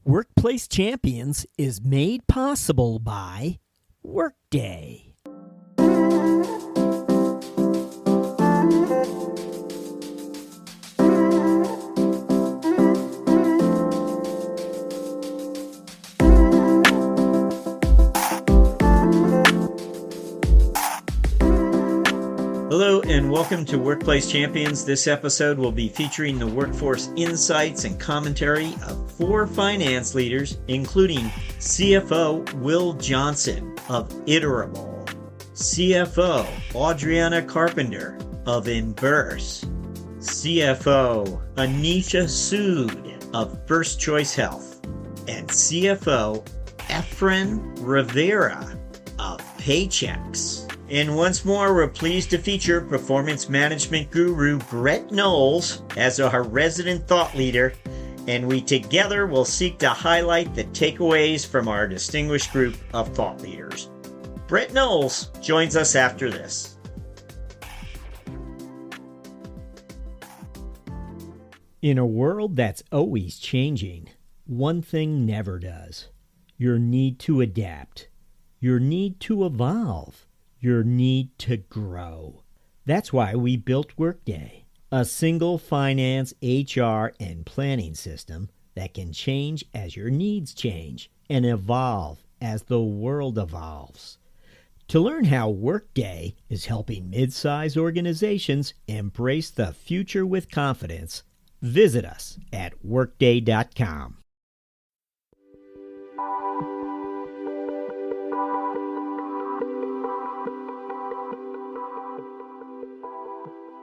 Workplace Champions is made possible by Workday. Hello and welcome to Workplace Champions. This episode will be featuring the workforce insights and commentary of 4 finance leaders, including CFO Will Johnson of Iterable, CFO Audriana Carpenter of Ember, CFO Anisha Sood of First Choice Health, and CFO Efren Rivera of Paychecks. And once more, we're pleased to feature performance management guru Brett Knowles as our resident thought leader, and we together will seek to highlight the takeaways from our distinguished group of thought leaders. Brett Knowles joins us after this. In a world that's always changing, one thing never does: your need to adapt, your need to evolve, your need to grow. That's why we built Workday, a single finance, HR, and planning system that can change as your needs change and evolve as the world evolves. To learn how Workday is helping mid-size organizations embrace the future with confidence, visit us at workday.com.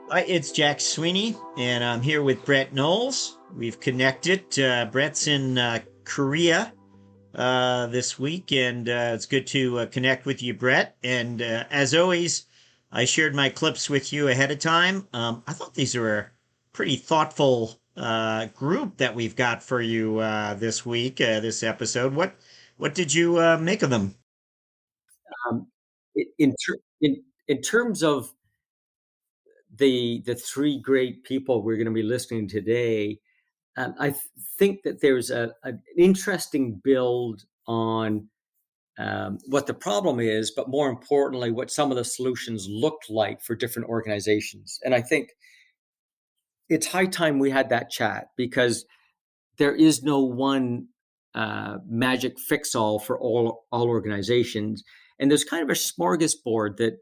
Hi, it's Jack Sweeney, and I'm here with Brett Knowles. We've connected. Brett's in Korea this week, and it's good to connect with you, Brett. And as always, I shared my clips with you ahead of time. I thought these were a pretty thoughtful group that we've got for you this week, this episode. What did you make of them? In terms of the 3 great people we're going to be listening today, I think that there's an interesting build on what the problem is, but more importantly, what some of the solutions looked like for different organizations. And I think it's high time we had that chat, because there is no one magic fix-all for all organizations. And there's kind of a smorgasbord that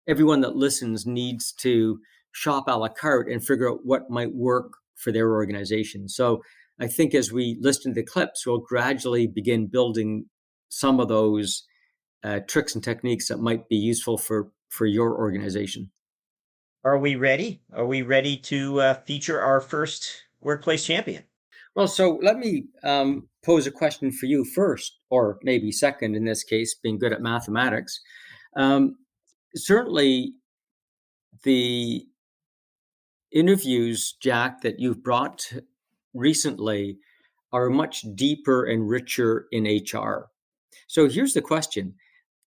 everyone that listens needs to shop a la carte and figure out what might work for their organization. So I think as we listen to the clips, we'll gradually begin building some of those tricks and techniques that might be useful for your organization. Are we ready? Are we ready to feature our first workplace champion? Well, so let me pose a question for you first, or maybe second in this case, being good at mathematics. Certainly, the interviews, Jack, that you've brought recently are much deeper and richer in HR. So here's the question.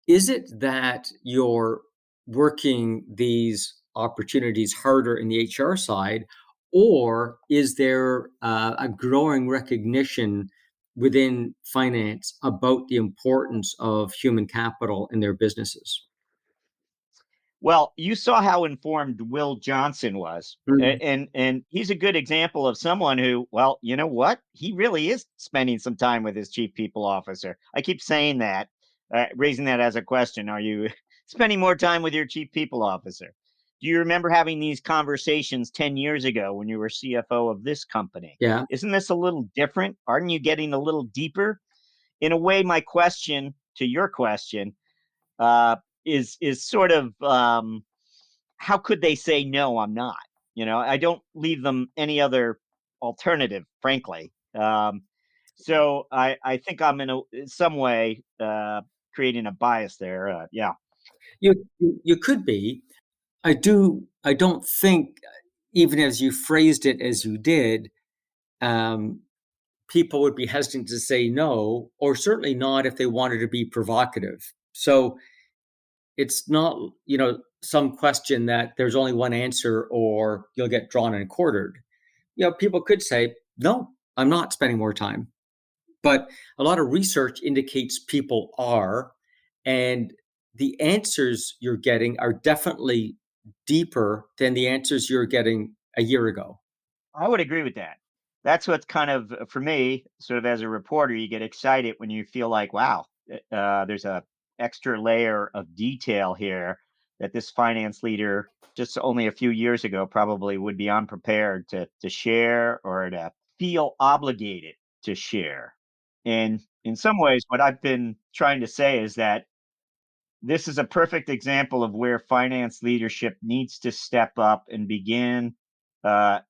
Is it that you're working these opportunities harder in the HR side, or is there a growing recognition within finance about the importance of human capital in their businesses? Well, you saw how informed Will Johnson was. And he's a good example of someone who, well, you know what? He really is spending some time with his chief people officer. I keep saying that, raising that as a question. Are you spending more time with your chief people officer? Do you remember having these conversations 10 years ago when you were CFO of this company? Yeah. Isn't this a little different? Aren't you getting a little deeper? In a way, my question to your question, is sort of how could they say no, I'm not? I don't leave them any other alternative, frankly. So I think I'm in some way creating a bias there. Yeah. You could be. I don't think, even as you phrased it as you did, people would be hesitant to say no, or certainly not if they wanted to be provocative. So it's not, some question that there's only one answer or you'll get drawn and quartered. People could say, no, I'm not spending more time. But a lot of research indicates people are, and the answers you're getting are definitely deeper than the answers you're getting a year ago. I would agree with that. That's what's kind of, for me, sort of as a reporter, you get excited when you feel like, wow, there's a extra layer of detail here that this finance leader just only a few years ago probably would be unprepared to share or to feel obligated to share. And in some ways, what I've been trying to say is that this is a perfect example of where finance leadership needs to step up and begin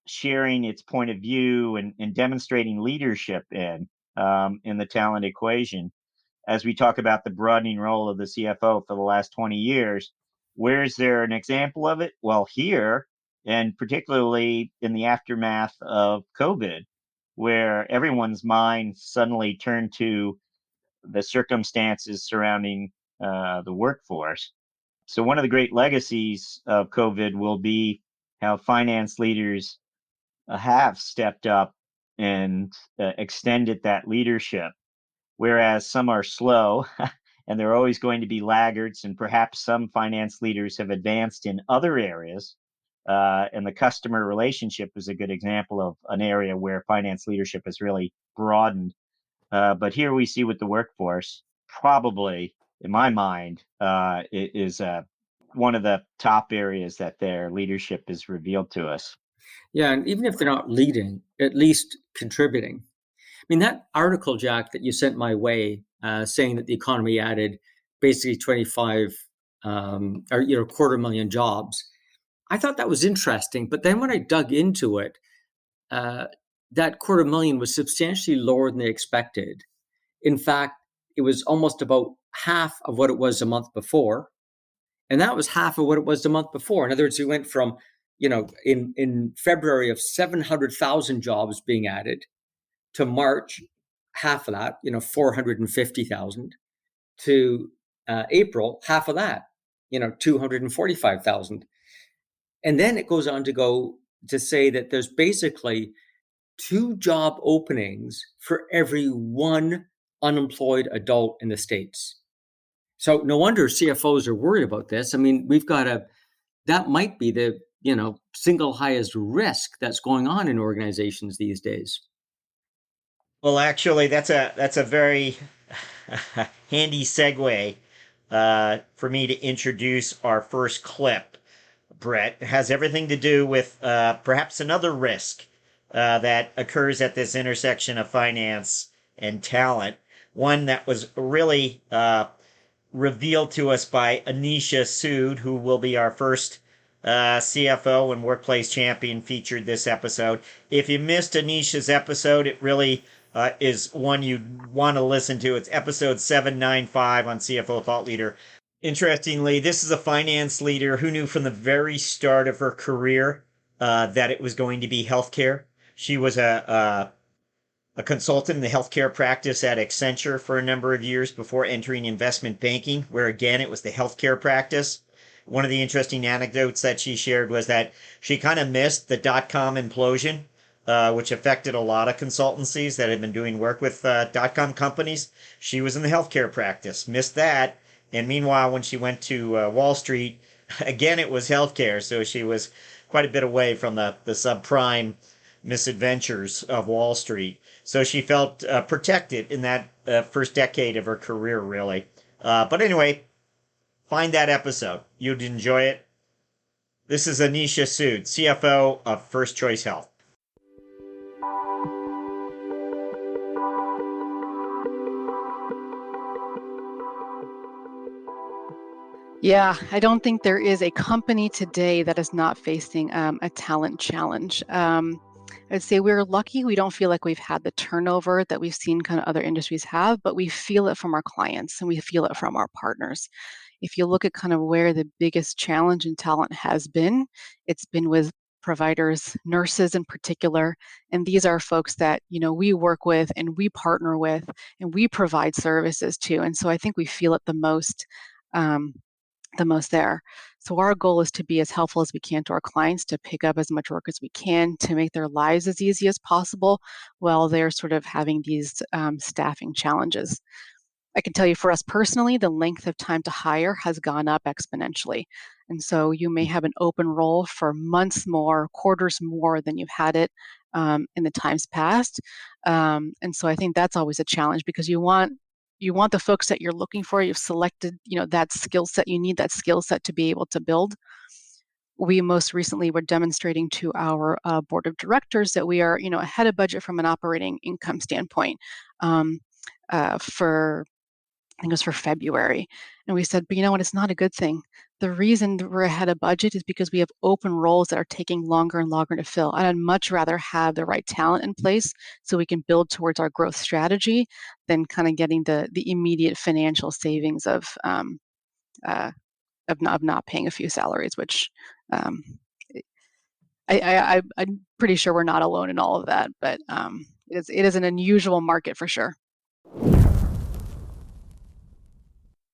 sharing its point of view and demonstrating leadership in the talent equation. As we talk about the broadening role of the CFO for the last 20 years, where is there an example of it? Well, here, and particularly in the aftermath of COVID, where everyone's mind suddenly turned to the circumstances surrounding the workforce. So, one of the great legacies of COVID will be how finance leaders have stepped up and extended that leadership, whereas some are slow and they're always going to be laggards, and perhaps some finance leaders have advanced in other areas. And the customer relationship is a good example of an area where finance leadership has really broadened. But here we see with the workforce, probably in my mind, it is one of the top areas that their leadership is revealed to us. Yeah, and even if they're not leading, at least contributing. I mean, that article, Jack, that you sent my way, saying that the economy added basically 25 or 250,000 jobs, I thought that was interesting. But then when I dug into it, that 250,000 was substantially lower than they expected. In fact, it was almost about half of what it was a month before. And that was half of what it was the month before. In other words, we went from, in February of 700,000 jobs being added to March, half of that, 450,000, to April, half of that, 245,000. And then it goes on to say that there's basically 2 job openings for every 1 unemployed adult in the States. So no wonder CFOs are worried about this. I mean, that might be the, single highest risk that's going on in organizations these days. Well, actually, that's a very handy segue for me to introduce our first clip. Brett, it has everything to do with perhaps another risk that occurs at this intersection of finance and talent. One that was really revealed to us by Anisha Sood, who will be our first CFO and workplace champion featured this episode. If you missed Anisha's episode, it really is one you want to listen to. It's episode 795 on CFO Thought Leader. Interestingly, this is a finance leader who knew from the very start of her career that it was going to be healthcare. She was a consultant in the healthcare practice at Accenture for a number of years before entering investment banking, where again it was the healthcare practice. One of the interesting anecdotes that she shared was that she kind of missed the dot-com implosion, which affected a lot of consultancies that had been doing work with dot-com companies. She was in the healthcare practice, missed that. And meanwhile, when she went to Wall Street, again, it was healthcare. So she was quite a bit away from the subprime misadventures of Wall Street. So she felt protected in that first decade of her career, really. But anyway, find that episode. You'd enjoy it. This is Anisha Sood, CFO of First Choice Health. Yeah, I don't think there is a company today that is not facing a talent challenge. I'd say we're lucky. We don't feel like we've had the turnover that we've seen kind of other industries have, but we feel it from our clients and we feel it from our partners. If you look at kind of where the biggest challenge in talent has been, it's been with providers, nurses in particular. And these are folks that, we work with and we partner with and we provide services to. And so I think we feel it the most there. So our goal is to be as helpful as we can to our clients, to pick up as much work as we can, to make their lives as easy as possible while they're sort of having these staffing challenges. I can tell you for us personally, the length of time to hire has gone up exponentially. And so you may have an open role for months more, quarters more than you've had it in the times past. And so I think that's always a challenge because you want the folks that you're looking for. You've selected, that skill set. You need that skill set to be able to build. We most recently were demonstrating to our board of directors that we are, ahead of budget from an operating income standpoint for I think it was for February. And we said, but you know what? It's not a good thing. The reason that we're ahead of budget is because we have open roles that are taking longer and longer to fill. And I'd much rather have the right talent in place so we can build towards our growth strategy than kind of getting the immediate financial savings uh, of not paying a few salaries, which um, I'm pretty sure we're not alone in all of that. But it is an unusual market for sure.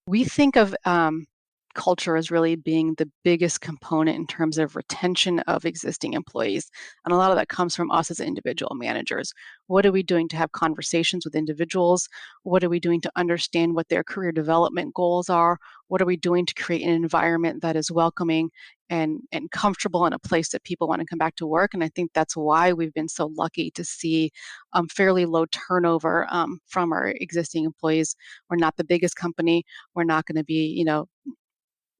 We think of culture as really being the biggest component in terms of retention of existing employees. And a lot of that comes from us as individual managers. What are we doing to have conversations with individuals? What are we doing to understand what their career development goals are? What are we doing to create an environment that is welcoming and comfortable and a place that people want to come back to work? And I think that's why we've been so lucky to see fairly low turnover from our existing employees. We're not the biggest company. We're not going to be,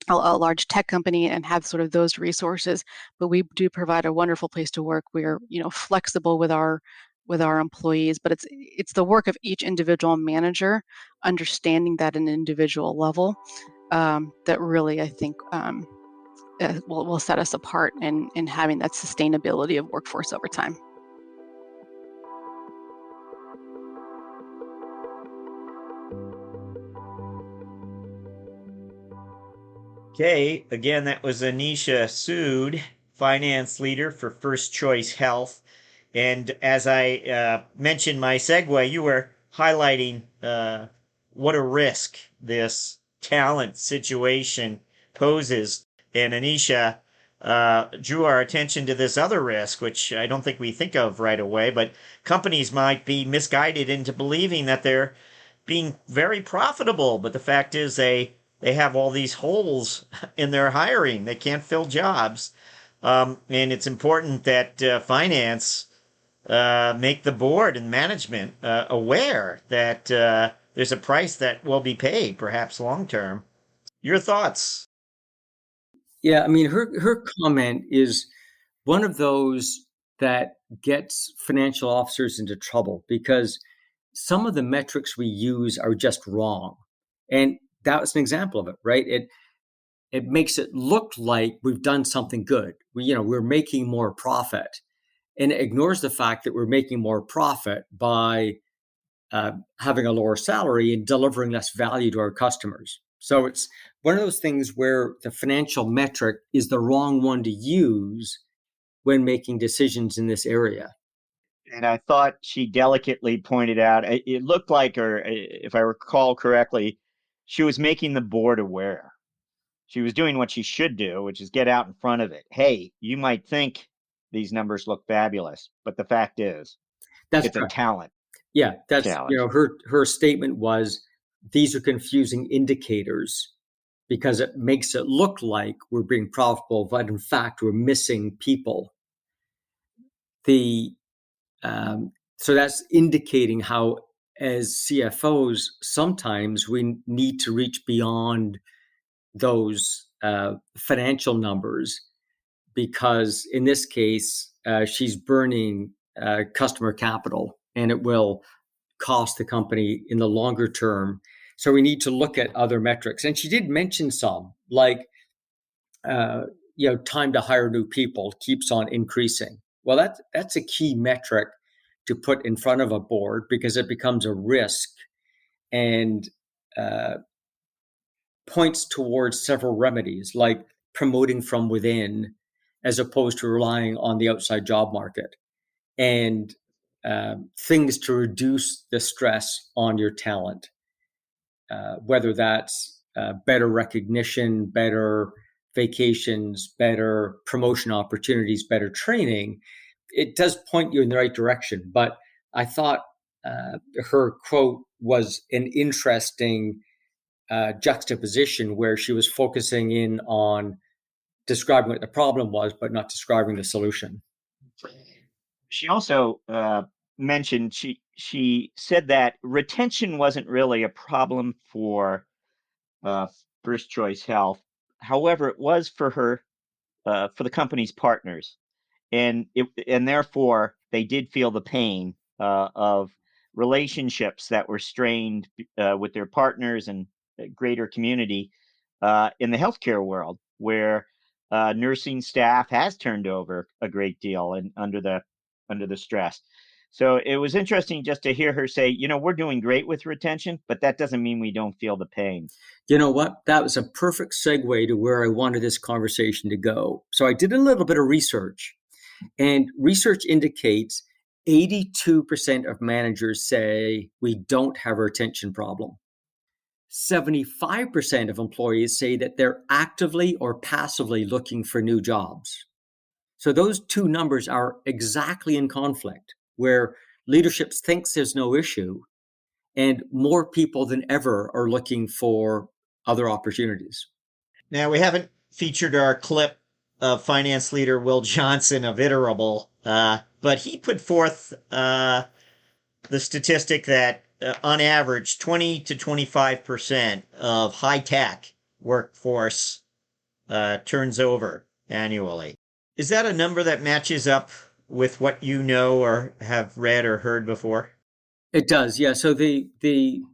a large tech company and have sort of those resources, but we do provide a wonderful place to work. We're flexible with our employees, but it's the work of each individual manager understanding that at an individual level that really I think will set us apart in having that sustainability of workforce over time. Okay, again, that was Anisha Sood, finance leader for First Choice Health. And as I mentioned my segue, you were highlighting what a risk this talent situation poses. And Anisha drew our attention to this other risk, which I don't think we think of right away, but companies might be misguided into believing that they're being very profitable. But the fact is they have all these holes in their hiring. They can't fill jobs. And it's important that finance make the board and management aware that there's a price that will be paid, perhaps long term. Your thoughts? Yeah, I mean, her comment is one of those that gets financial officers into trouble because some of the metrics we use are just wrong. And that was an example of it, right? It makes it look like we've done something good. We're making more profit, and it ignores the fact that we're making more profit by having a lower salary and delivering less value to our customers. So it's one of those things where the financial metric is the wrong one to use when making decisions in this area. And I thought she delicately pointed out, it looked like, or if I recall correctly, she was making the board aware. She was doing what she should do, which is get out in front of it. Hey, you might think these numbers look fabulous, but the fact is, it's correct. A talent. Yeah, that's challenge. Her statement was, these are confusing indicators because it makes it look like we're being profitable, but in fact we're missing people. So that's indicating how, as CFOs, sometimes we need to reach beyond those financial numbers, because in this case, she's burning customer capital, and it will cost the company in the longer term. So we need to look at other metrics. And she did mention some, like time to hire new people keeps on increasing. Well, that's a key metric to put in front of a board, because it becomes a risk and points towards several remedies, like promoting from within as opposed to relying on the outside job market, and things to reduce the stress on your talent, whether that's better recognition, better vacations, better promotion opportunities, better training, it does point you in the right direction. But I thought her quote was an interesting juxtaposition where she was focusing in on describing what the problem was, but not describing the solution. She also mentioned she said that retention wasn't really a problem for First Choice Health. However, it was for her for the company's partners, and therefore they did feel the pain of relationships that were strained with their partners and greater community in the healthcare world, where nursing staff has turned over a great deal and under the stress. So it was interesting just to hear her say, we're doing great with retention, but that doesn't mean we don't feel the pain. You know what? That was a perfect segue to where I wanted this conversation to go. So I did a little bit of research, and research indicates 82% of managers say we don't have a retention problem. 75% of employees say that they're actively or passively looking for new jobs. So those two numbers are exactly in conflict, where leadership thinks there's no issue and more people than ever are looking for other opportunities. Now, we haven't featured our clip of finance leader Will Johnson of Iterable, but he put forth the statistic that on average 20 to 25% of high-tech workforce turns over annually. Is that a number that matches up with what you know or have read or heard before? It does, yeah. So the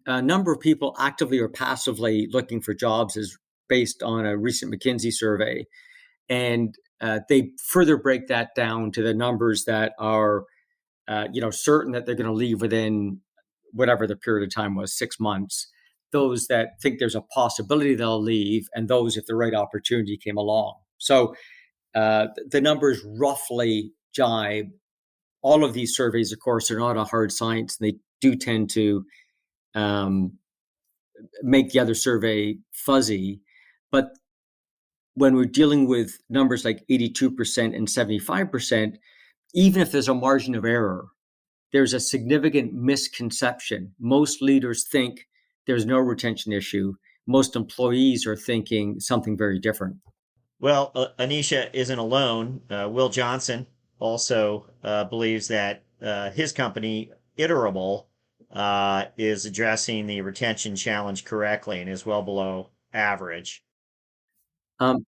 number of people actively or passively looking for jobs is based on a recent McKinsey survey, and they further break that down to the numbers that are, certain that they're going to leave within whatever the period of time was, 6 months. Those that think there's a possibility they'll leave, and those if the right opportunity came along. So the numbers roughly jibe. All of these surveys, of course, are not a hard science. They do tend to make the other survey fuzzy. But when we're dealing with numbers like 82% and 75%, even if there's a margin of error, there's a significant misconception. Most leaders think there's no retention issue. Most employees are thinking something very different. Well, Anisha isn't alone. Will Johnson also believes that his company, Iterable, is addressing the retention challenge correctly and is well below average. On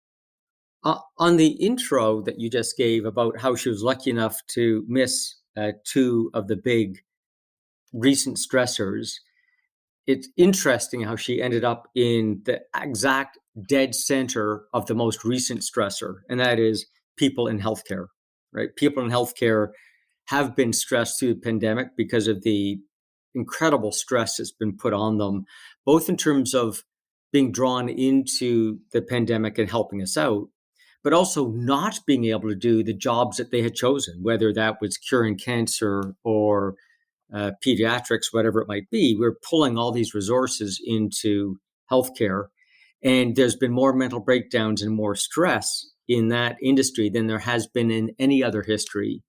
the intro that you just gave about how she was lucky enough to miss two of the big recent stressors, it's interesting how she ended up in the exact dead center of the most recent stressor, and that is people in healthcare, right? People in healthcare have been stressed through the pandemic because of the incredible stress that's been put on them, both in terms of being drawn into the pandemic and helping us out, but also not being able to do the jobs that they had chosen, whether that was curing cancer or pediatrics, whatever it might be. We're pulling all these resources into healthcare, and there's been more mental breakdowns and more stress in that industry than there has been in any other history,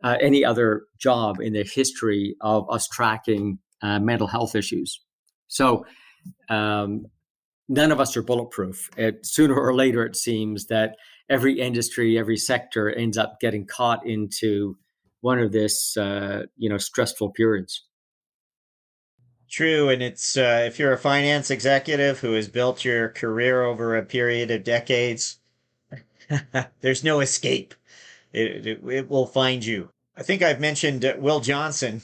any other job in the history of us tracking mental health issues. So none of us are bulletproof. Sooner or later, it seems that every industry, every sector ends up getting caught into one of this, stressful periods. True, and it's if you're a finance executive who has built your career over a period of decades, there's no escape. It will find you. I think I've mentioned Will Johnson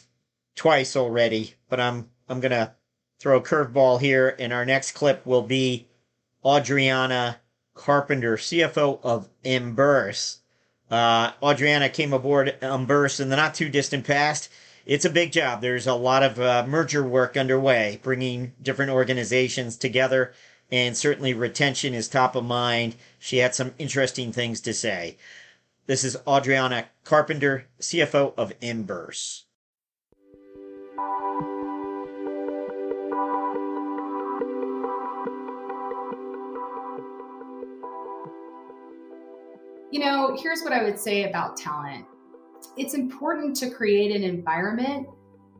twice already, but I'm gonna throw a curveball here, and our next clip will be Audriana Carpenter, CFO of Ember. Audriana came aboard Ember in the not too distant past. It's a big job. There's a lot of merger work underway, bringing different organizations together, and certainly retention is top of mind. She had some interesting things to say. This is Audriana Carpenter, CFO of Ember. Here's what I would say about talent. It's important to create an environment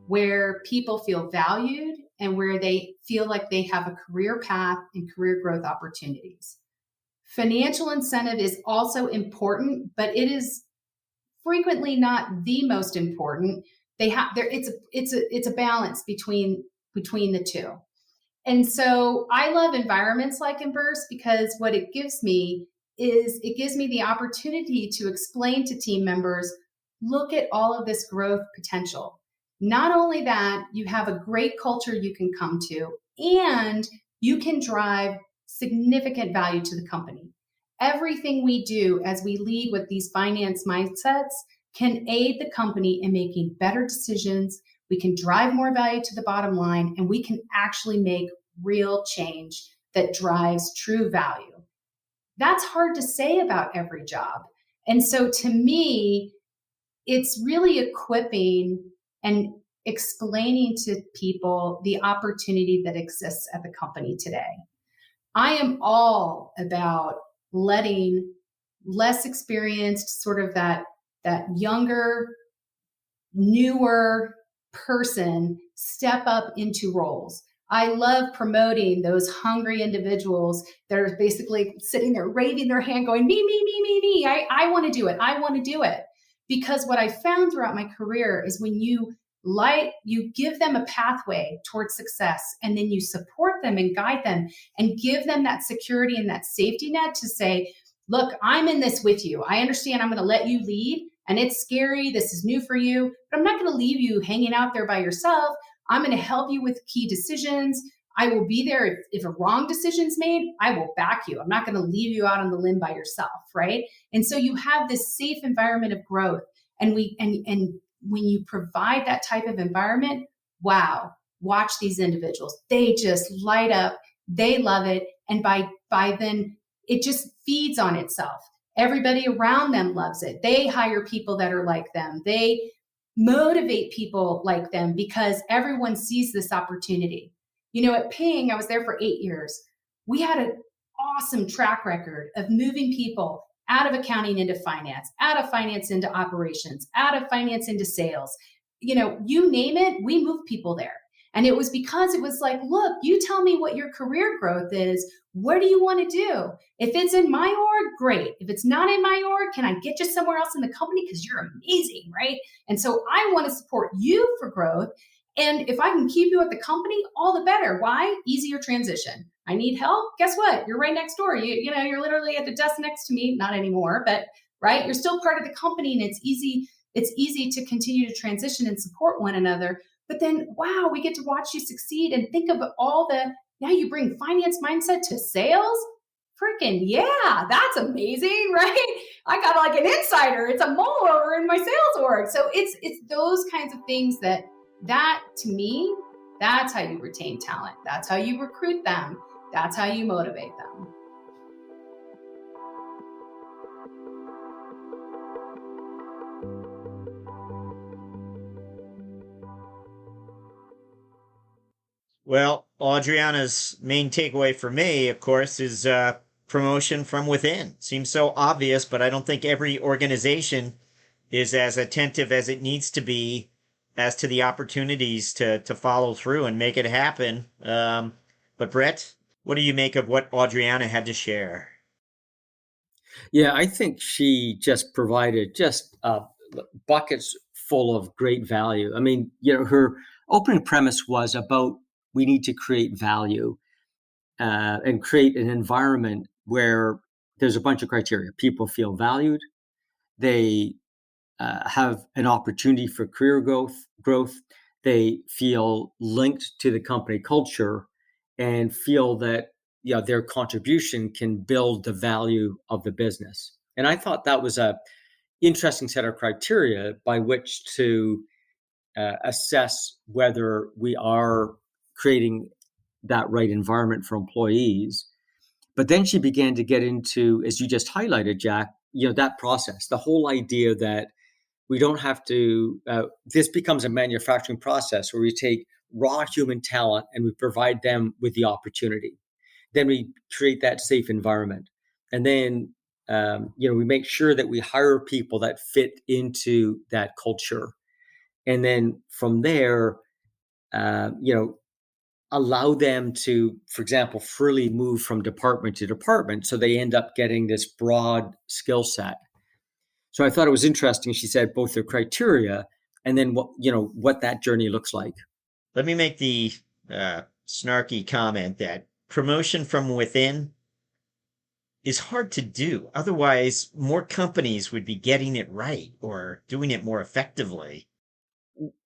where people feel valued and where they feel like they have a career path and career growth opportunities. Financial incentive is also important, but it is frequently not the most important. It's a balance between the two. And so I love environments like Ember because what it gives me is it gives me the opportunity to explain to team members, look at all of this growth potential. Not only that, you have a great culture you can come to, and you can drive significant value to the company. Everything we do as we lead with these finance mindsets can aid the company in making better decisions. We can drive more value to the bottom line, and we can actually make real change that drives true value. That's hard to say about every job. And so to me, it's really equipping and explaining to people the opportunity that exists at the company today. I am all about letting less experienced, sort of that younger, newer person step up into roles. I love promoting those hungry individuals that are basically sitting there waving their hand going, me, me, me, me, me. I want to do it. I want to do it. Because what I found throughout my career is when you give them a pathway towards success, and then you support them and guide them and give them that security and that safety net to say, look, I'm in this with you. I understand I'm going to let you lead, and it's scary. This is new for you, but I'm not going to leave you hanging out there by yourself. I'm going to help you with key decisions. I will be there if a wrong decision's made. I will back you. I'm not going to leave you out on the limb by yourself, right? And so you have this safe environment of growth, and when you provide that type of environment, wow, watch these individuals. They just light up. They love it, and by then it just feeds on itself. Everybody around them loves it. They hire people that are like them. They motivate people like them because everyone sees this opportunity. At Ping, I was there for 8 years. We had an awesome track record of moving people out of accounting into finance, out of finance into operations, out of finance into sales. You name it, we moved people there. And it was because it was like, look, you tell me what your career growth is. What do you want to do? If it's in my org, great. If it's not in my org, can I get you somewhere else in the company? Because you're amazing, right? And so I want to support you for growth. And if I can keep you at the company, all the better. Why? Easier transition. I need help. Guess what? You're right next door. You're literally at the desk next to me. Not anymore, but right. You're still part of the company, and it's easy. It's easy to continue to transition and support one another. But then, wow, we get to watch you succeed and think of now you bring finance mindset to sales. Freaking yeah, that's amazing, right? I got like an insider. It's a mole over in my sales org. So it's those kinds of things that to me, that's how you retain talent. That's how you recruit them. That's how you motivate them. Well, Audriana's main takeaway for me, of course, is promotion from within. Seems so obvious, but I don't think every organization is as attentive as it needs to be as to the opportunities to follow through and make it happen. But Brett, what do you make of what Audriana had to share? Yeah, I think she just provided buckets full of great value. I mean, her opening premise was about we need to create value and create an environment where there's a bunch of criteria. People feel valued. They have an opportunity for career growth. They feel linked to the company culture and feel that their contribution can build the value of the business. And I thought that was a interesting set of criteria by which to assess whether we are creating that right environment for employees. But then she began to get into, as you just highlighted, Jack, that process, the whole idea that we don't have to, this becomes a manufacturing process where we take raw human talent and we provide them with the opportunity. Then we create that safe environment. And then we make sure that we hire people that fit into that culture. And then from there, allow them to, for example, freely move from department to department. So they end up getting this broad skill set. So I thought it was interesting. She said both their criteria and then what that journey looks like. Let me make the snarky comment that promotion from within is hard to do. Otherwise, more companies would be getting it right or doing it more effectively.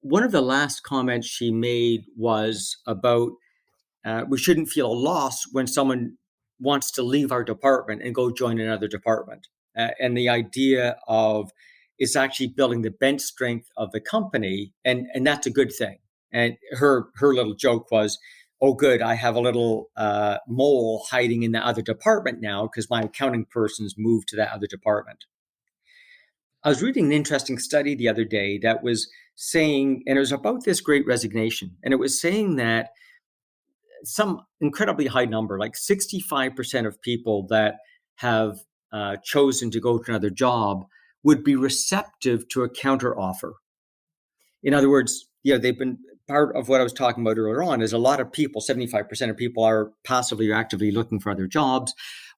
One of the last comments she made was about we shouldn't feel a loss when someone wants to leave our department and go join another department. And the idea of it's actually building the bench strength of the company, and that's a good thing. And her little joke was, oh, good, I have a little mole hiding in the other department now because my accounting person's moved to that other department. I was reading an interesting study the other day that was saying, and it was about this great resignation, and it was saying that some incredibly high number, like 65% of people that have chosen to go to another job would be receptive to a counter offer. In other words, they've been part of what I was talking about earlier on is a lot of people, 75% of people are passively or actively looking for other jobs.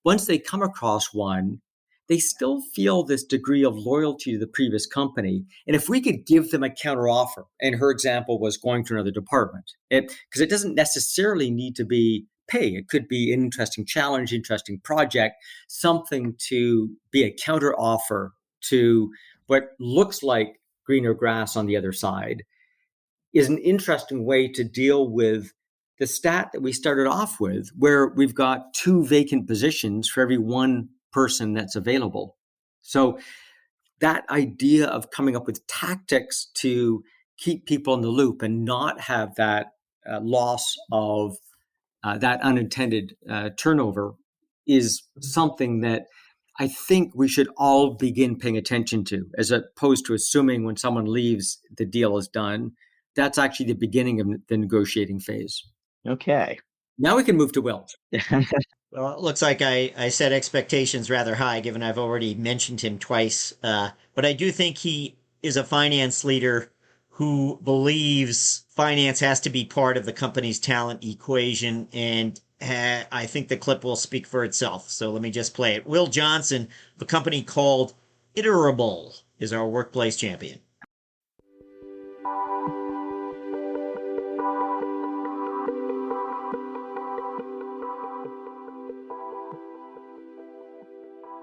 Once they come across one, they still feel this degree of loyalty to the previous company. And if we could give them a counter offer, and her example was going to another department, because it doesn't necessarily need to be pay. It could be an interesting challenge, interesting project, something to be a counter offer to what looks like greener grass on the other side, is an interesting way to deal with the stat that we started off with, where we've got 2 vacant positions for every 1 person that's available. So that idea of coming up with tactics to keep people in the loop and not have that loss of that unintended turnover is something that I think we should all begin paying attention to, as opposed to assuming when someone leaves, the deal is done. That's actually the beginning of the negotiating phase. Okay. Now we can move to Will. Well, it looks like I set expectations rather high, given I've already mentioned him twice. But I do think he is a finance leader who believes finance has to be part of the company's talent equation. And I think the clip will speak for itself. So let me just play it. Will Johnson, of a company called Iterable, is our workplace champion.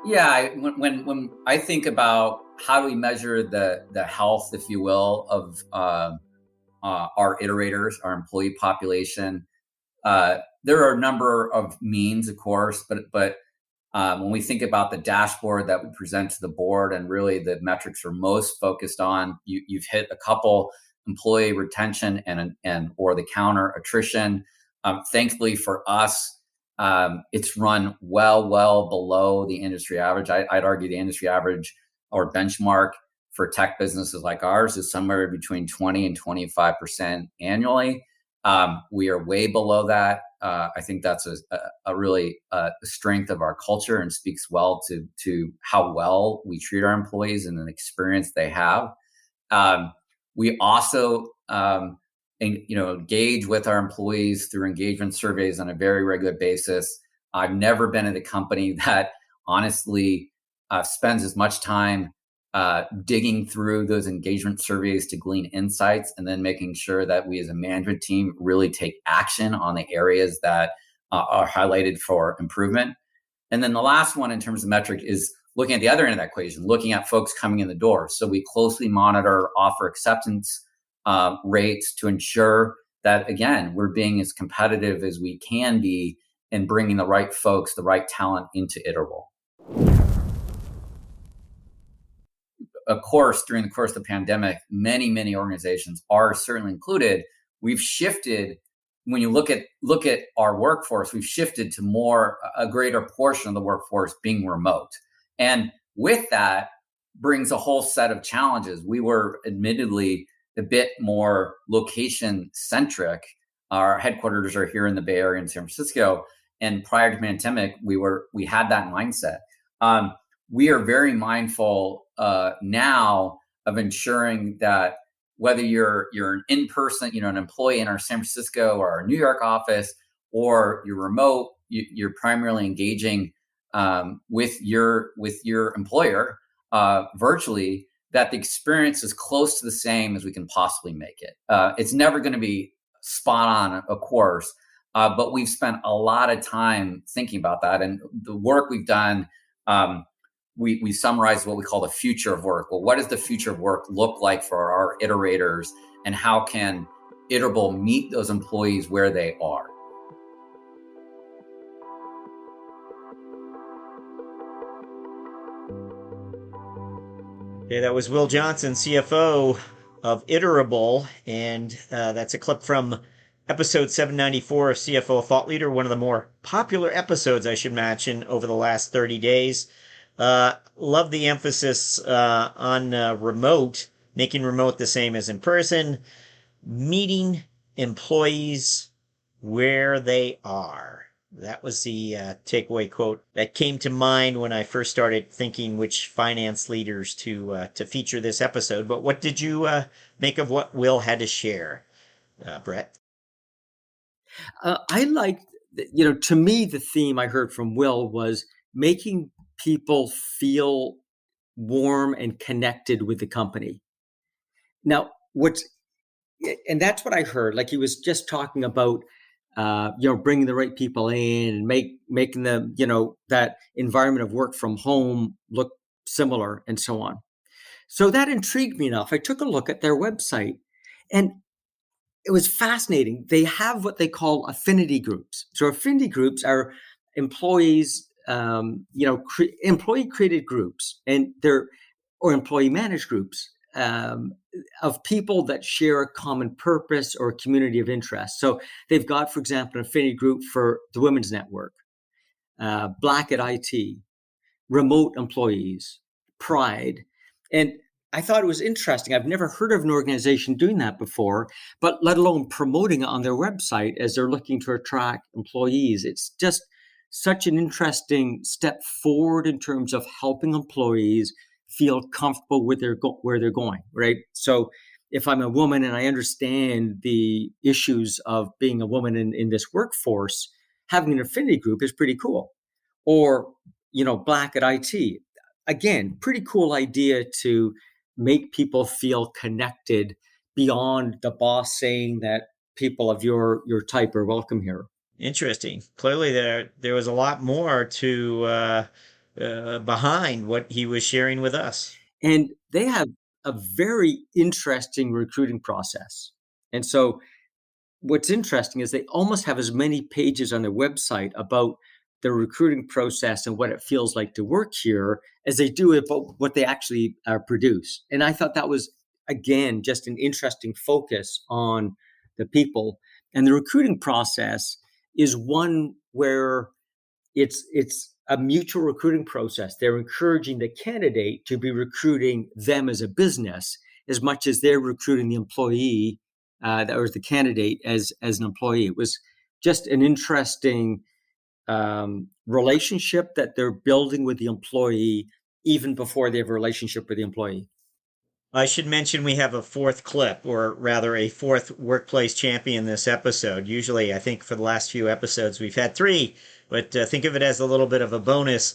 Yeah, when I think about how do we measure the health, if you will, of our iterators, our employee population, there are a number of means, of course, but when we think about the dashboard that we present to the board, and really the metrics we're most focused on, you've hit a couple: employee retention and or the counter attrition. Thankfully for us, it's run well below the industry average. I'd argue the industry average or benchmark for tech businesses like ours is somewhere between 20 and 25% annually. We are way below that. I think that's a really strength of our culture and speaks well to how well we treat our employees and the experience they have. We also engage with our employees through engagement surveys on a very regular basis. I've never been at a company that honestly spends as much time digging through those engagement surveys to glean insights, and then making sure that we as a management team really take action on the areas that are highlighted for improvement. And then the last one in terms of metric is looking at the other end of that equation, looking at folks coming in the door. So we closely monitor offer acceptance rates to ensure that, again, we're being as competitive as we can be in bringing the right folks, the right talent into Iterable. Of course, during the course of the pandemic, many organizations are certainly included. We've shifted. When you look at our workforce, we've shifted to a greater portion of the workforce being remote. And with that brings a whole set of challenges. We were admittedly a bit more location centric. Our headquarters are here in the Bay Area in San Francisco. And prior to the pandemic, we had that mindset. we are very mindful now of ensuring that whether you're an in-person, an employee in our San Francisco or our New York office, or you're remote, you're primarily engaging with your employer virtually, that the experience is close to the same as we can possibly make it. It's never going to be spot on, of course, but we've spent a lot of time thinking about that. And the work we've done, we summarize what we call the future of work. Well, what does the future of work look like for our iterators, and how can Iterable meet those employees where they are? Okay, that was Will Johnson, CFO of Iterable, and that's a clip from episode 794 of CFO Thought Leader, one of the more popular episodes, I should mention, over the last 30 days. Love the emphasis on remote, making remote the same as in person, meeting employees where they are. That was the takeaway quote that came to mind when I first started thinking which finance leaders to feature this episode. But what did you make of what Will had to share, Brett? I liked, to me, the theme I heard from Will was making people feel warm and connected with the company. Now, and that's what I heard. Like, he was just talking about, bringing the right people in and making them, that environment of work from home look similar and so on. So that intrigued me enough. I took a look at their website, and it was fascinating. They have what they call affinity groups. So affinity groups are employees, employee created groups, and or employee managed groups of people that share a common purpose or a community of interest. So they've got, for example, an affinity group for the Women's Network, Black at IT, remote employees, Pride. And I thought it was interesting. I've never heard of an organization doing that before, but let alone promoting it on their website as they're looking to attract employees. It's just such an interesting step forward in terms of helping employees feel comfortable with where they're going, right? So if I'm a woman and I understand the issues of being a woman in this workforce, having an affinity group is pretty cool. Or, Black at IT. Again, pretty cool idea to make people feel connected beyond the boss saying that people of your type are welcome here. Interesting. Clearly, there was a lot more to behind what he was sharing with us. And they have a very interesting recruiting process. And so what's interesting is they almost have as many pages on their website about the recruiting process and what it feels like to work here as they do about what they actually produce. And I thought that was, again, just an interesting focus on the people. And the recruiting process is one where it's a mutual recruiting process. They're encouraging the candidate to be recruiting them as a business as much as they're recruiting the employee that was the candidate as an employee. It was just an interesting relationship that they're building with the employee even before they have a relationship with the employee. I should mention we have a fourth clip, or rather a fourth workplace champion this episode. Usually, I think for the last few episodes, we've had three, but think of it as a little bit of a bonus.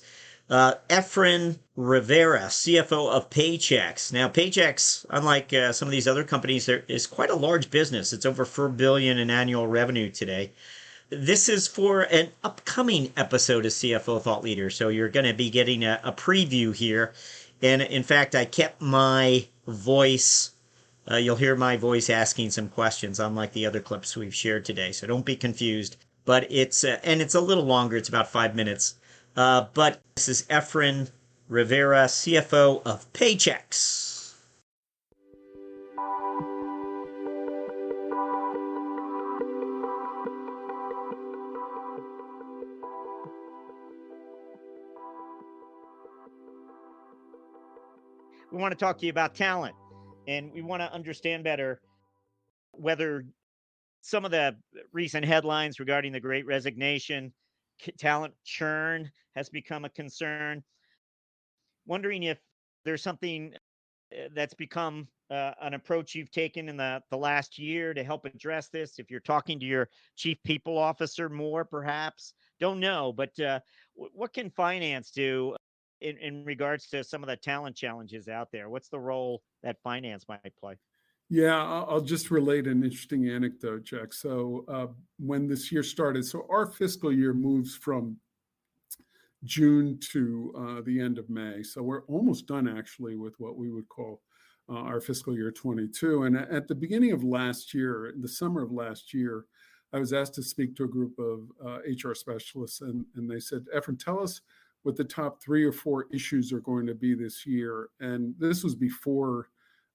Efren Rivera, CFO of Paychecks. Now, Paychecks, unlike some of these other companies, there is quite a large business. It's over $4 billion in annual revenue today. This is for an upcoming episode of CFO Thought Leader, so you're going to be getting a preview here. And in fact, I kept my voice. You'll hear my voice asking some questions, unlike the other clips we've shared today. So don't be confused. But it's a little longer. It's about 5 minutes. But this is Efren Rivera, CFO of Paychecks. We want to talk to you about talent, and we want to understand better whether some of the recent headlines regarding the Great Resignation, talent churn has become a concern. wondering if there's something that's become an approach you've taken in the last year to help address this. If you're talking to your chief people officer more, perhaps, don't know, but what can finance do in regards to some of the talent challenges out there? What's the role that finance might play? Yeah, I'll just relate an interesting anecdote, Jack. So when this year started, so our fiscal year moves from June to the end of May. So we're almost done actually with what we would call our fiscal year 22. And at the beginning of last year, in the summer of last year, I was asked to speak to a group of HR specialists, and they said, Efren, tell us what the top 3 or 4 issues are going to be this year. And this was before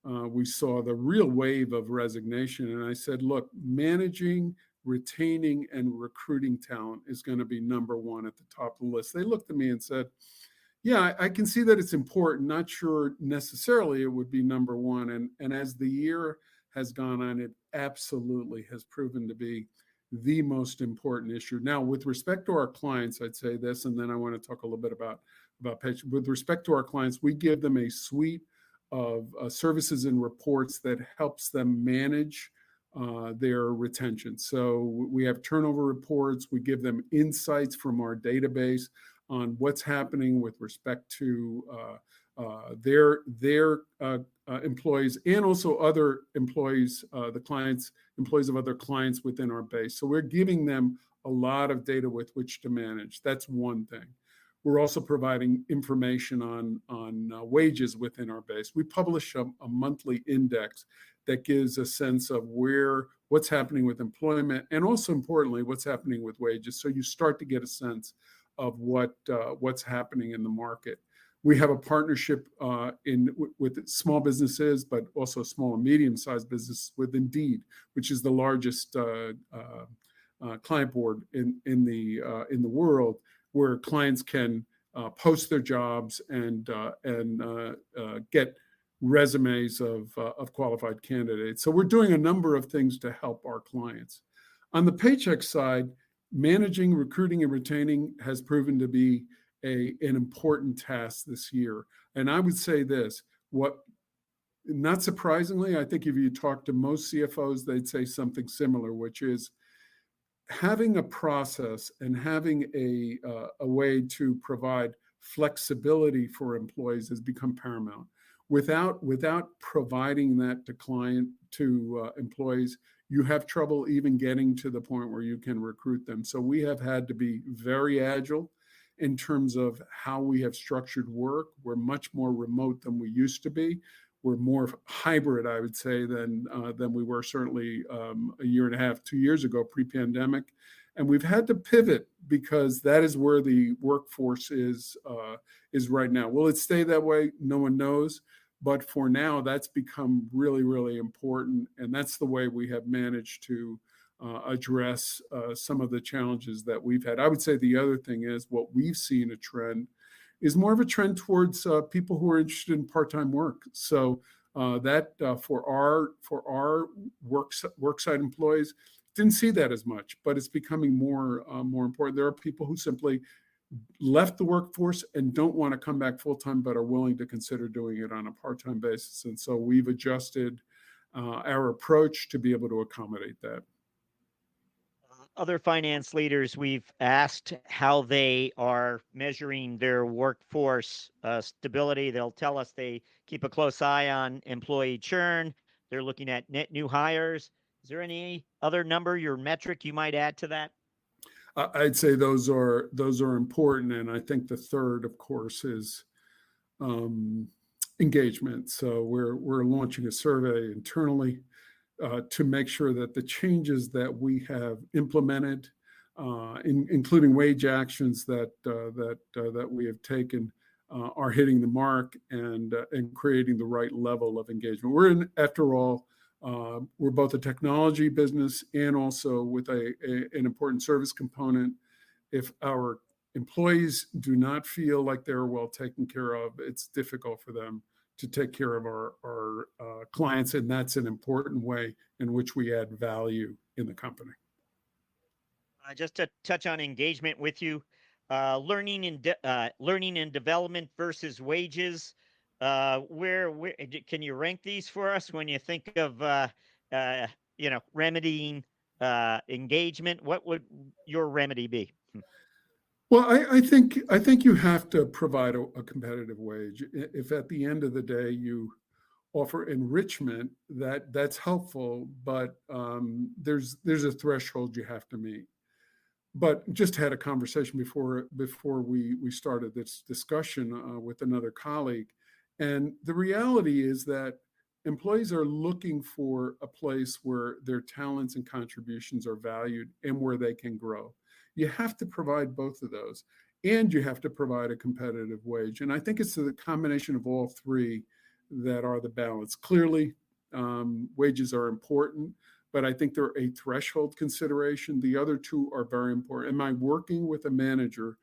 we saw the real wave of resignation. And I said, look, managing, retaining, and recruiting talent is going to be number 1 at the top of the list. They looked at me and said, yeah, I can see that it's important. Not sure necessarily it would be number 1. And as the year has gone on, it absolutely has proven to be the most important issue. Now, with respect to our clients, I'd say this, and then I want to talk a little bit about Paychecks. With respect to our clients, we give them a suite of services and reports that helps them manage their retention. So we have turnover reports. We give them insights from our database on what's happening with respect to their employees and also other employees, employees of other clients within our base. So we're giving them a lot of data with which to manage. That's one thing. We're also providing information on wages within our base. We publish a monthly index that gives a sense of what's happening with employment, and also importantly, what's happening with wages. So you start to get a sense of what's happening in the market. We have a partnership with small businesses, but also small and medium-sized businesses with Indeed, which is the largest client board in the world, where clients can post their jobs and get resumes of qualified candidates. So we're doing a number of things to help our clients. On the Paycheck side, managing, recruiting, and retaining has proven to be an important task this year. And I would say this, not surprisingly, I think if you talk to most CFOs, they'd say something similar, which is having a process and having a way to provide flexibility for employees has become paramount. Without providing that to employees, you have trouble even getting to the point where you can recruit them. So we have had to be very agile in terms of how we have structured work. We're much more remote than we used to be. We're more hybrid, I would say, than we were certainly a year and a half, 2 years ago, pre-pandemic. And we've had to pivot because that is where the workforce is right now. Will it stay that way? No one knows. But for now, that's become really, really important. And that's the way we have managed to address some of the challenges that we've had. I would say the other thing is what we've seen a trend is more of a trend towards people who are interested in part-time work. So that for our worksite employees, didn't see that as much, but it's becoming more important. There are people who simply left the workforce and don't want to come back full-time, but are willing to consider doing it on a part-time basis. And so we've adjusted our approach to be able to accommodate that. Other finance leaders, we've asked how they are measuring their workforce stability. They'll tell us they keep a close eye on employee churn. They're looking at net new hires. Is there any other number, your metric you might add to that? I'd say those are important. And I think the third, of course, is engagement. So we're launching a survey internally to make sure that the changes that we have implemented, including wage actions that we have taken, are hitting the mark and creating the right level of engagement. After all, we're both a technology business and also with an important service component. If our employees do not feel like they're well taken care of, it's difficult for them to take care of our clients, and that's an important way in which we add value in the company. Just to touch on engagement with you, learning and development versus wages. Where can you rank these for us when you think of remedying engagement? What would your remedy be? Well, I think you have to provide a competitive wage. If at the end of the day you offer enrichment, that's helpful, but there's a threshold you have to meet. But just had a conversation before we started this discussion with another colleague, and the reality is that employees are looking for a place where their talents and contributions are valued and where they can grow. You have to provide both of those, and you have to provide a competitive wage. And I think it's the combination of all three that are the balance. Clearly, wages are important, but I think they're a threshold consideration. The other two are very important. Am I working with a manager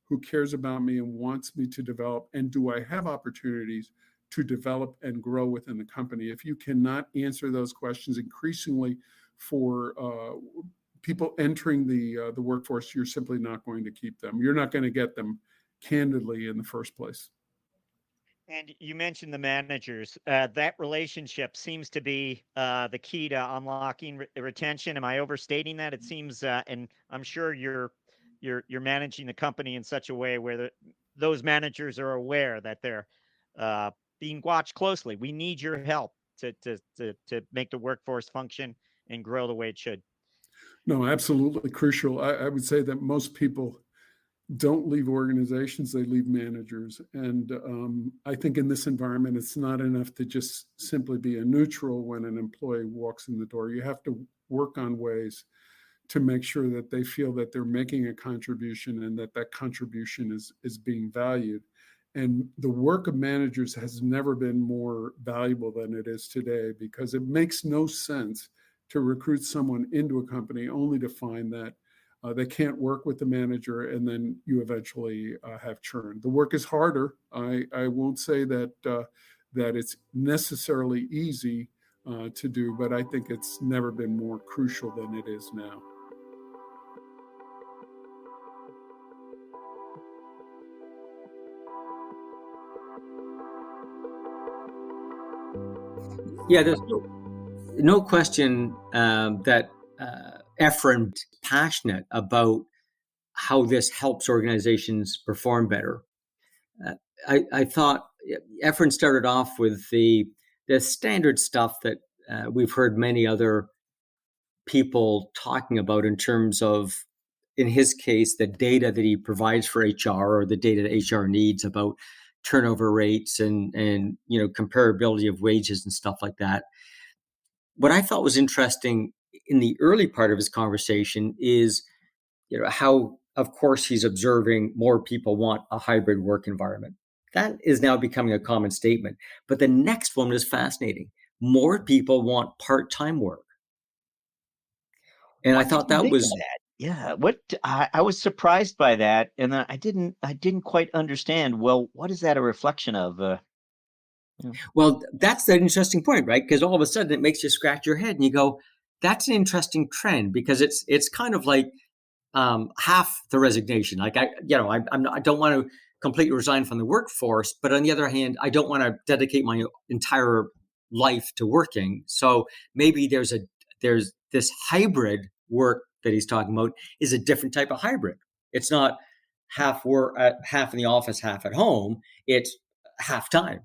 who cares about me and wants me to develop? And do I have opportunities to develop and grow within the company? If you cannot answer those questions, increasingly for people entering the workforce, you're simply not going to keep them. You're not going to get them candidly in the first place. And you mentioned the managers. That relationship seems to be the key to unlocking retention. Am I overstating that? It seems, and I'm sure you're managing the company in such a way where those managers are aware that they're being watched closely. We need your help to make the workforce function and grow the way it should. No, absolutely crucial. I would say that most people don't leave organizations, they leave managers. And I think in this environment, it's not enough to just simply be a neutral when an employee walks in the door. You have to work on ways to make sure that they feel that they're making a contribution and that contribution is being valued. And the work of managers has never been more valuable than it is today, because it makes no sense to recruit someone into a company only to find that they can't work with the manager, and then you eventually have churn. The work is harder. I won't say that it's necessarily easy to do, but I think it's never been more crucial than it is now. Yeah, there's no question that Efren is passionate about how this helps organizations perform better. I thought Efren started off with the standard stuff that we've heard many other people talking about in terms of, in his case, the data that he provides for HR, or the data that HR needs about turnover rates and comparability of wages and stuff like that. What I thought was interesting in the early part of his conversation is, how, of course, he's observing more people want a hybrid work environment. That is now becoming a common statement. But the next one is fascinating. More people want part-time work. And I thought that was that. Yeah. What I was surprised by that, and I didn't quite understand. Well, what is that a reflection of? Well, that's an interesting point, right? Because all of a sudden it makes you scratch your head and you go, that's an interesting trend, because it's kind of like half the resignation. Like I don't want to completely resign from the workforce, but on the other hand, I don't want to dedicate my entire life to working. So maybe there's this hybrid work that he's talking about is a different type of hybrid. It's not half work, half in the office, half at home. It's half time.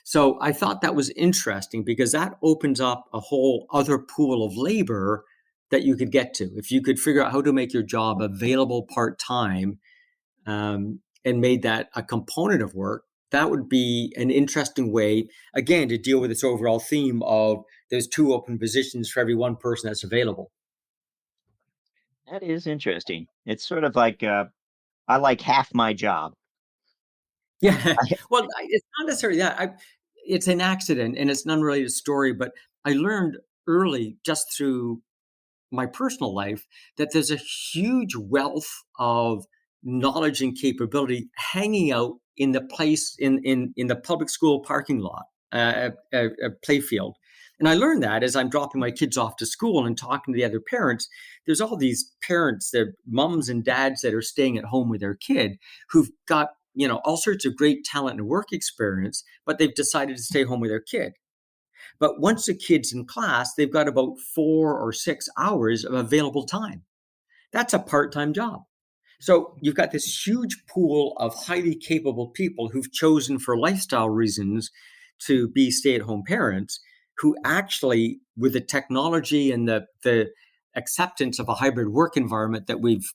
So I thought that was interesting, because that opens up a whole other pool of labor that you could get to. If you could figure out how to make your job available part-time and made that a component of work, that would be an interesting way, again, to deal with this overall theme of there's 2 open positions for every 1 person that's available. That is interesting. It's sort of like I like half my job. Yeah, well, it's not necessarily that. It's an accident and it's an unrelated story, but I learned early, just through my personal life, that there's a huge wealth of knowledge and capability hanging out in the place in the public school parking lot, a play field. And I learned that as I'm dropping my kids off to school and talking to the other parents. There's all these parents, they're moms and dads that are staying at home with their kid who've got, all sorts of great talent and work experience, but they've decided to stay home with their kid. But once the kid's in class, they've got about 4 or 6 hours of available time. That's a part-time job. So you've got this huge pool of highly capable people who've chosen for lifestyle reasons to be stay-at-home parents, who actually, with the technology and the acceptance of a hybrid work environment that we've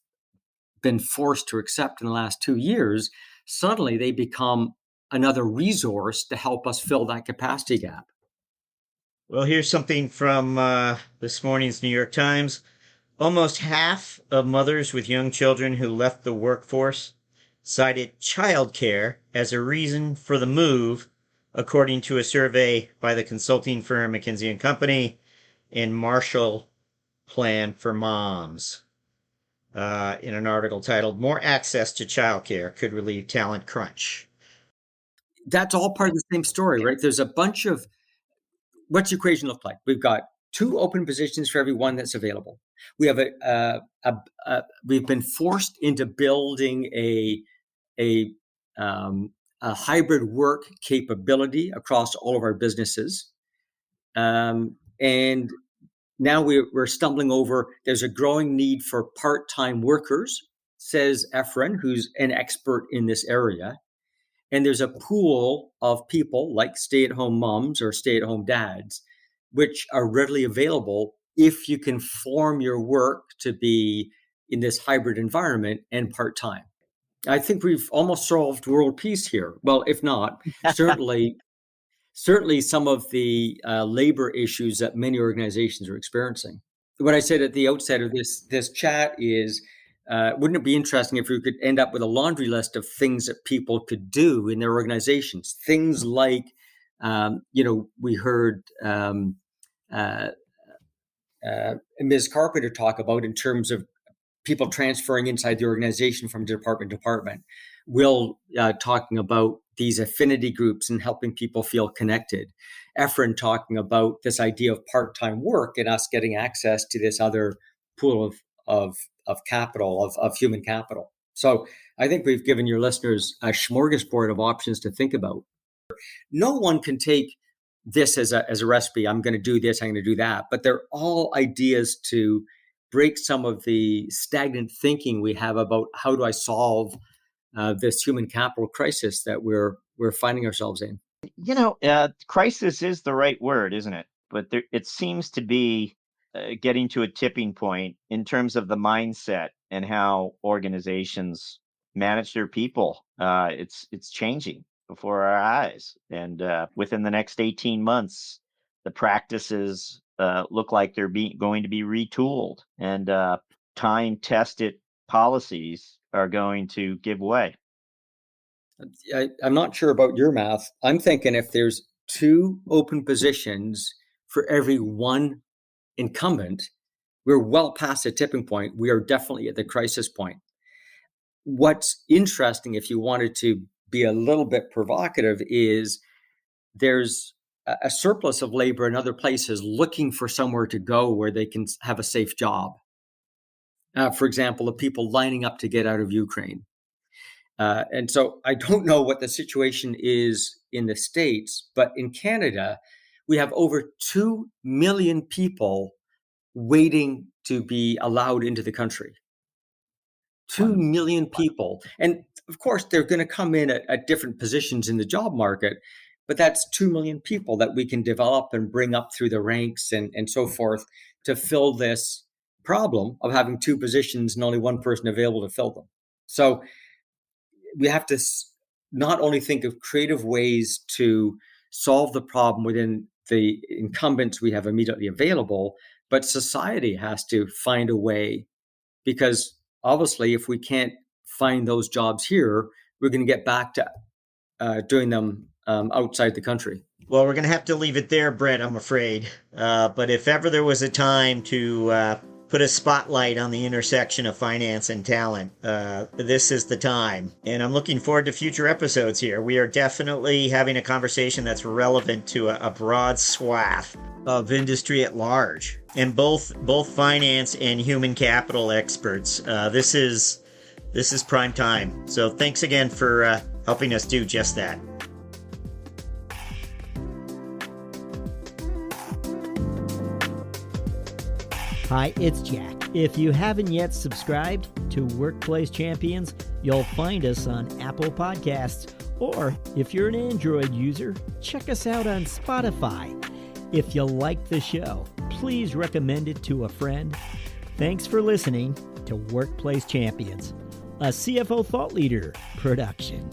been forced to accept in the last 2 years, suddenly they become another resource to help us fill that capacity gap. Well, here's something from this morning's New York Times. Almost half of mothers with young children who left the workforce cited childcare as a reason for the move, according to a survey by the consulting firm McKinsey & Company and Marshall Plan for Moms, in an article titled "More Access to Childcare Could Relieve Talent Crunch." That's all part of the same story, right? There's a bunch of, what's the equation look like? We've got 2 open positions for every one that's available. We have we've been forced into building a hybrid work capability across all of our businesses, and now we're stumbling over. There's a growing need for part-time workers, says Efren, who's an expert in this area. And there's a pool of people like stay-at-home moms or stay-at-home dads, which are readily available if you can form your work to be in this hybrid environment and part-time. I think we've almost solved world peace here. Well, if not, certainly some of the labor issues that many organizations are experiencing. What I said at the outset of this chat is, wouldn't it be interesting if we could end up with a laundry list of things that people could do in their organizations? Things like, we heard Ms. Carpenter talk about in terms of people transferring inside the organization from department to department. Will talking about these affinity groups and helping people feel connected. Efren talking about this idea of part-time work and us getting access to this other pool of capital, of human capital. So I think we've given your listeners a smorgasbord of options to think about. No one can take this as a recipe. I'm going to do this, I'm going to do that. But they're all ideas to break some of the stagnant thinking we have about how do I solve this human capital crisis that we're finding ourselves in. Crisis is the right word, isn't it? But it seems to be getting to a tipping point in terms of the mindset and how organizations manage their people. It's changing before our eyes, and within the next 18 months, the practices look like they're going to be retooled, and time-tested policies are going to give way. I'm not sure about your math. I'm thinking if there's 2 open positions for every 1 incumbent, we're well past the tipping point. We are definitely at the crisis point. What's interesting, if you wanted to be a little bit provocative, is there's a surplus of labor in other places looking for somewhere to go where they can have a safe job. For example, the people lining up to get out of Ukraine. And so I don't know what the situation is in the States, but in Canada, we have over 2 million people waiting to be allowed into the country. 2 million people. And of course, they're going to come in at different positions in the job market, but that's 2 million people that we can develop and bring up through the ranks and so forth to fill this problem of having 2 positions and only 1 person available to fill them. So we have to not only think of creative ways to solve the problem within the incumbents we have immediately available, but society has to find a way, because obviously if we can't find those jobs here, we're going to get back to doing them outside the country. Well, we're going to have to leave it there, Brett, I'm afraid. But if ever there was a time to put a spotlight on the intersection of finance and talent. This is the time. And I'm looking forward to future episodes here. We are definitely having a conversation that's relevant to a broad swath of industry at large, and both finance and human capital experts. This is prime time. So thanks again for helping us do just that. Hi, it's Jack. If you haven't yet subscribed to Workplace Champions, you'll find us on Apple Podcasts, or if you're an Android user, check us out on Spotify. If you like the show, please recommend it to a friend. Thanks for listening to Workplace Champions, a CFO Thought Leader production.